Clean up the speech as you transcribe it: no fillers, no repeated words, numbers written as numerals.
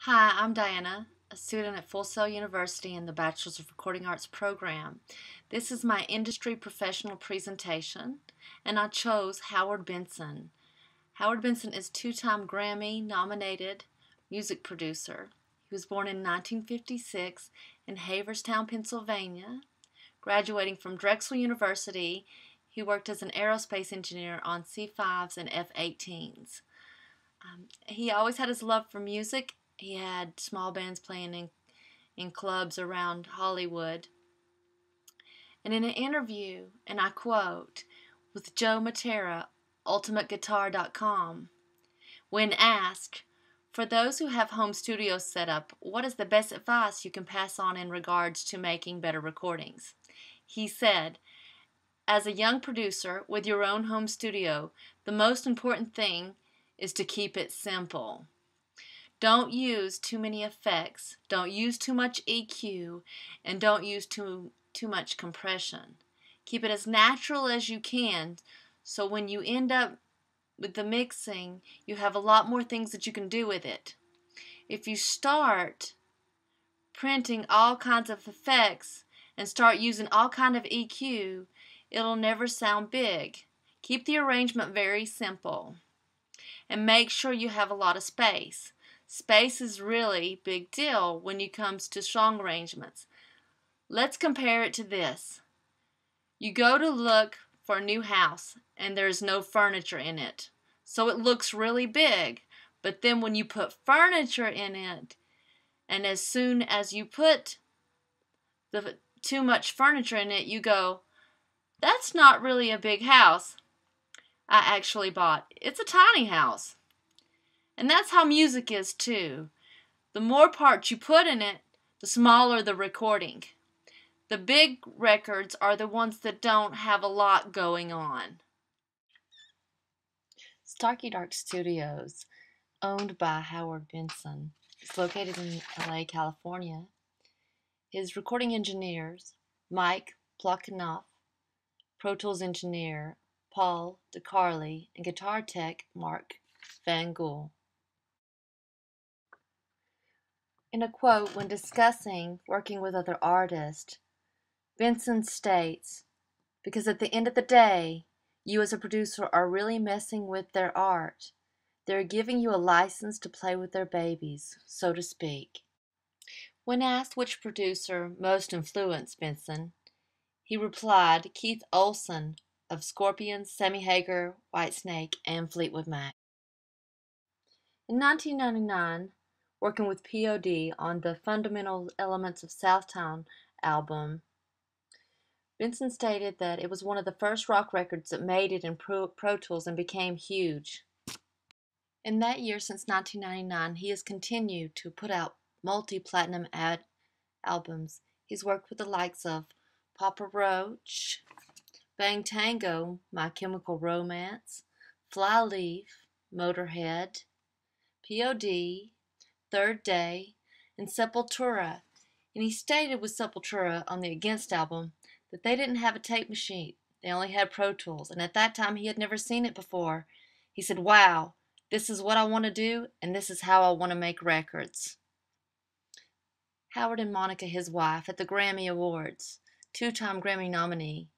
Hi, I'm Diana, a student at Full Sail University in the Bachelor's of Recording Arts program. This is my industry professional presentation, and I chose Howard Benson. Howard Benson is two-time Grammy-nominated music producer. He was born in 1956 in Haverstown, Pennsylvania. Graduating from Drexel University, he worked as an aerospace engineer on C-5s and F-18s. He always had his love for music. He had small bands playing in clubs around Hollywood. And in an interview, and I quote, with Joe Matera, UltimateGuitar.com, when asked, for those who have home studios set up, what is the best advice you can pass on in regards to making better recordings? He said, as a young producer with your own home studio, the most important thing is to keep it simple. Don't use too many effects, don't use too much EQ, and don't use too much compression. Keep it as natural as you can, so when you end up with the mixing, you have a lot more things that you can do with it. If you start printing all kinds of effects and start using all kind of EQ, it'll never sound big. Keep the arrangement very simple. And make sure you have a lot of space. Space is really a big deal when it comes to song arrangements. Let's compare it to this. You go to look for a new house and there's no furniture in it. So it looks really big. But then when you put furniture in it, and as soon as you put too much furniture in it, you go, that's not really a big house I actually bought. It's a tiny house. And that's how music is too. The more parts you put in it, the smaller the recording. The big records are the ones that don't have a lot going on. Starkey Dark Studios, owned by Howard Benson, is located in LA, California. His recording engineers, Mike Plokanoff, Pro Tools engineer, Paul DeCarli, and guitar tech, Mark Van Gool. In a quote, when discussing working with other artists, Benson states, because at the end of the day, you as a producer are really messing with their art. They're giving you a license to play with their babies, so to speak. When asked which producer most influenced Benson, he replied, Keith Olsen of Scorpions, Sammy Hagar, Whitesnake, and Fleetwood Mac. In 1999, working with POD on the Fundamental Elements of Southtown album, Benson stated that it was one of the first rock records that made it in Pro Tools and became huge. In that year, since 1999, he has continued to put out multi-platinum albums. He's worked with the likes of Papa Roach, Bang Tango, My Chemical Romance, Flyleaf, Motorhead, POD, Third Day, and Sepultura. And he stated with Sepultura on the Against album that they didn't have a tape machine. They only had Pro Tools. And at that time, he had never seen it before. He said, wow, this is what I want to do, and this is how I want to make records. Howard and Monica, his wife, at the Grammy Awards, two-time Grammy nominee,